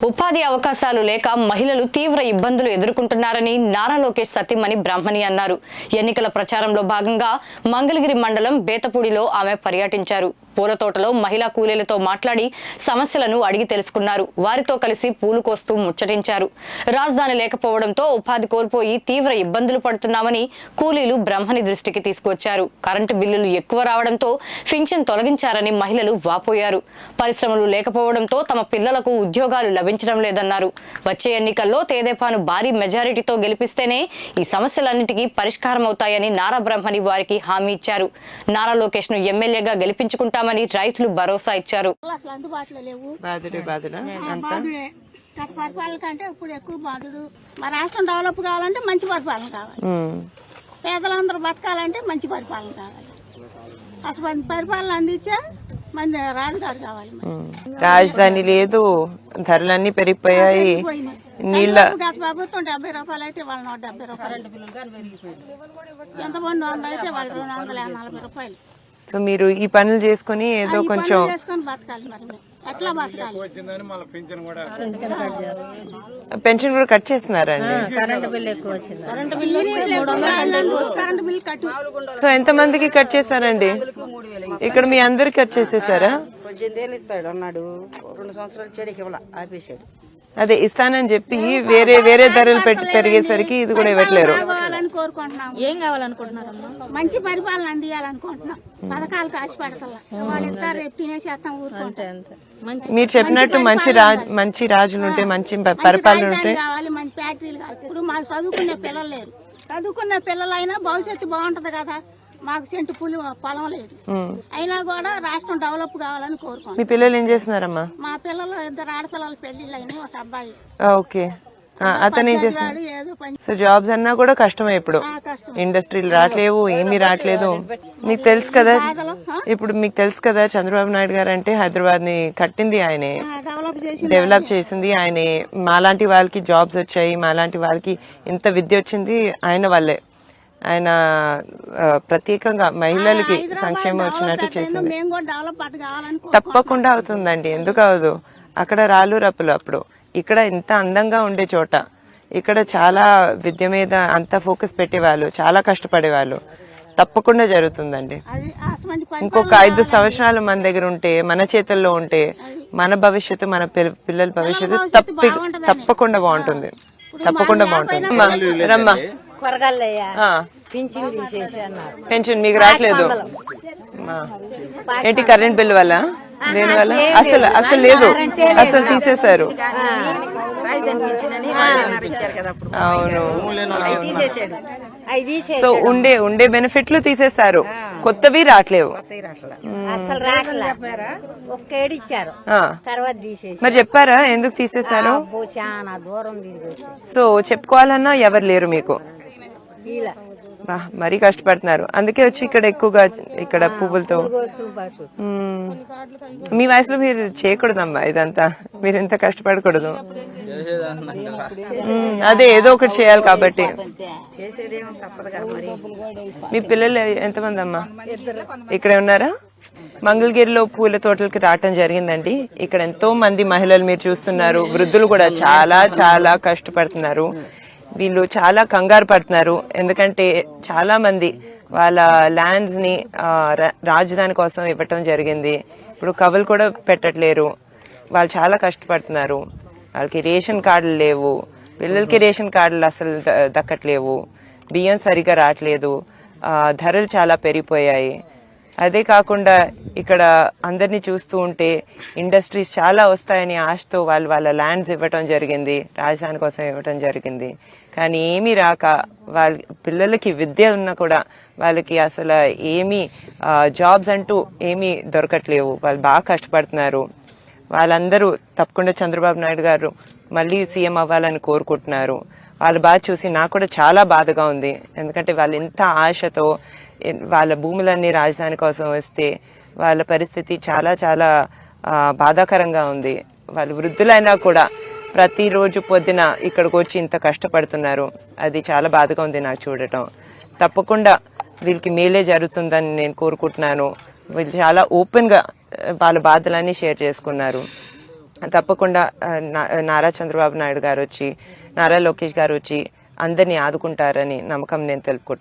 ఉపాధి అవకాశాలు లేక మహిళలు తీవ్ర ఇబ్బందులు ఎదుర్కొంటున్నారని నారా లోకేష్ సతీమణి బ్రాహ్మణి అన్నారు. ఎన్నికల ప్రచారంలో భాగంగా మంగళగిరి మండలం బేతపూడిలో ఆమె పర్యటించారు. పూల తోటలో మహిళా కూలీలతో మాట్లాడి సమస్యలను అడిగి తెలుసుకున్నారు. వారితో కలిసి పూలు కోస్తూ ముచ్చటించారు. రాజధాని లేకపోవడంతో ఉపాధి కోల్పోయి తీవ్ర ఇబ్బందులు పడుతున్నామని కూలీలు బ్రాహ్మణి దృష్టికి తీసుకొచ్చారు. కరెంటు బిల్లులు ఎక్కువ రావడంతో పింఛన్ తొలగించారని మహిళలు వాపోయారు. పరిశ్రమలు లేకపోవడంతో తమ పిల్లలకు ఉద్యోగాలు లభించడం లేదన్నారు. వచ్చే ఎన్నికల్లో తెదేపాను భారీ మెజారిటీతో గెలిపిస్తేనే ఈ సమస్యలన్నిటికీ పరిష్కారం అవుతాయని నారా బ్రాహ్మణి వారికి హామీ ఇచ్చారు. నారా లోకేష్ ను ఎమ్మెల్యేగా గెలిపించుకుంటామని రైతులు భరోసా ఇచ్చారు. ఇప్పుడు ఎక్కువ బాధుడు. మా రాష్ట్రం డెవలప్ కావాలంటే మంచి పరిపాలన కావాలి. పేదలందరూ బతకాలంటే మంచి పరిపాలన కావాలి. అసలు పరిపాలన అందించే మన రాజుగారు కావాలి. రాజధాని లేదు, ధరలన్నీ పెరిగిపోయాయి. నీళ్ళ గత ప్రభుత్వం 70 రూపాయలు అయితే వాళ్ళ 170 రూపాయలు, ఎంతమంది 100 అయితే వాళ్ళు 240 రూపాయలు. సో మీరు ఈ పనులు చేసుకుని ఏదో కొంచెం బతకాలి. మరి ఎట్లా బతకాలి? పెన్షన్ కూడా కట్ చేస్తున్నారండి. కరెంటు బిల్లు కట్టు. సో ఎంత మందికి కట్ చేస్తారండి? ఇక్కడ మీ అందరికి కట్ చేసేసారా? 18 ఏళ్ళు ఇస్తాడు అన్నాడు, 2 సంవత్సరాలు చెడికి ఇవ్వాల ఆపేశాడు. అదే ఇస్తానని చెప్పి వేరే వేరే ధరలు పెరిగేసరికి ఇది కూడా ఇవ్వట్లేరు. ఏం కావాలనుకుంటున్నారు? మంచి పరిపాలన అందియాలనుకుంటున్నాం. పథకాలు కాసి పెడతల్లా వాళ్ళు ఇస్తారు, రేపు తినేసేస్తాం ఊరుకుంటాం. మీరు చెప్పినట్టు మంచి రాజులు ఉంటే, మంచి పరిపాలన ఉంటే కావాలి, మంచి ఫ్యాక్టరీలు కావాలి. ఇప్పుడు మాకు చదువుకునే పిల్లలు లేరు. చదువుకున్న పిల్లలైనా భవిష్యత్తు బాగుంటది కదా. మాకు సెంటు పొలం లేదు, అయినా కూడా రాష్ట్రం డెవలప్ కావాలని కోరుకోండి. మీ పిల్లలు ఏం చేస్తున్నారమ్మా? మా పిల్లలు 2 ఆడపిల్లల పెళ్లిళ్ళు అయినాయి, ఒక అబ్బాయి. ఓకే, అతను ఏం చేస్తున్నారు? సో జాబ్స్ అన్నా కూడా కష్టమే ఇప్పుడు. ఇండస్ట్రీలు రావట్లేవు, ఏమీ రావట్లేదు. మీకు తెలుసు కదా, ఇప్పుడు మీకు తెలుసు కదా, చంద్రబాబు నాయుడు గారు అంటే హైదరాబాద్ ని కట్టింది ఆయనే, డెవలప్ చేసింది ఆయనే. మాలాంటి వాళ్ళకి జాబ్స్ వచ్చాయి, మాలాంటి వాళ్ళకి ఇంత విద్య వచ్చింది ఆయన వల్లే. ఆయన ప్రత్యేకంగా మహిళలకి సంక్షేమం వచ్చినట్టు చేసింది. తప్పకుండా అవుతుందండి, ఎందుకు అవదు? అక్కడ రాళ్ళు రప్పులు అప్పుడు, ఇక్కడ ఇంత అందంగా ఉండే చోట, ఇక్కడ చాలా విద్య మీద అంత ఫోకస్ పెట్టేవాళ్ళు, చాలా కష్టపడేవాళ్ళు. తప్పకుండా జరుగుతుందండి. ఇంకొక 5 సంవత్సరాలు మన దగ్గర ఉంటే, మన చేతుల్లో ఉంటే, మన భవిష్యత్తు, మన పిల్లల భవిష్యత్తు తప్పకుండా బాగుంటుంది. తప్పకుండా బాగుంటుంది. రమ్మా, పెన్షన్ మీకు రావట్లేదు ఏంటి? కరెంట్ బిల్ వల్ల, దేని వల్ల? అసలు లేదు, అసలు తీసేశారు. అవును, సో ఉండే బెనిఫిట్లు తీసేశారు, కొత్తవి రావట్లేవు. మరి చెప్పారా ఎందుకు తీసేశారు? సో చెప్పుకోవాలన్నా ఎవరు లేరు మీకు, మరీ కష్టపడుతున్నారు. అందుకే వచ్చి ఇక్కడ ఎక్కువగా ఇక్కడ పువ్వులతో. మీ వయసులో మీరు చేయకూడదమ్మా ఇదంతా, మీరు ఎంత కష్టపడకూడదు. అదే ఏదో ఒకటి చేయాలి కాబట్టి. మీ పిల్లలు ఎంతమంది అమ్మా? ఇక్కడే ఉన్నారా? మంగళగిరిలో పూల తోటలకి రావటం జరిగిందండి. ఇక్కడ ఎంతో మంది మహిళలు మీరు చూస్తున్నారు, వృద్ధులు కూడా చాలా చాలా కష్టపడుతున్నారు. వీళ్ళు చాలా కంగారు పడుతున్నారు, ఎందుకంటే చాలా మంది వాళ్ళ ల్యాండ్స్ ని రాజధాని కోసం ఇవ్వటం జరిగింది. ఇప్పుడు కవులు కూడా పెట్టట్లేరు. వాళ్ళు చాలా కష్టపడుతున్నారు. వాళ్ళకి రేషన్ కార్డులు లేవు, పిల్లలకి రేషన్ కార్డులు అసలు దక్కట్లేవు, బియ్యం సరిగా రావట్లేదు, ధరలు చాలా పెరిగిపోయాయి. అదే కాకుండా ఇక్కడ అందరినీ చూస్తూ ఉంటే ఇండస్ట్రీస్ చాలా వస్తాయని ఆశతో వాళ్ళు వాళ్ళ ల్యాండ్స్ ఇవ్వటం జరిగింది, రాజధాని కోసం ఇవ్వటం జరిగింది. కానీ ఏమీ రాక, వాళ్ళ పిల్లలకి విద్య ఉన్నా కూడా వాళ్ళకి అసలు ఏమీ జాబ్స్ అంటూ ఏమీ దొరకట్లేవు. వాళ్ళు బాగా కష్టపడుతున్నారు. వాళ్ళందరూ తప్పకుండా చంద్రబాబు నాయుడు గారు మళ్ళీ సీఎం అవ్వాలని కోరుకుంటున్నారు. వాళ్ళు బాగా చూసి నాకు కూడా చాలా బాధగా ఉంది, ఎందుకంటే వాళ్ళు ఎంత ఆశతో వాళ్ళ భూములన్నీ రాజధాని కోసం వస్తే వాళ్ళ పరిస్థితి చాలా చాలా బాధాకరంగా ఉంది. వాళ్ళు వృద్ధులైనా కూడా ప్రతిరోజు పొద్దున ఇక్కడికి వచ్చి ఇంత కష్టపడుతున్నారు. అది చాలా బాధగా ఉంది నాకు చూడటం. తప్పకుండా వీళ్ళకి మేలే జరుగుతుందని నేను కోరుకుంటున్నాను. వీళ్ళు చాలా ఓపెన్ గా వాళ్ళ బాధలన్నీ షేర్ చేసుకున్నారు. తప్పకుండా నారా చంద్రబాబు నాయుడు గారు వచ్చి, నారా లోకేష్ గారు వచ్చి అందరినీ ఆదుకుంటారని నమ్మకం నేను తెలుపుకుంటున్నాను.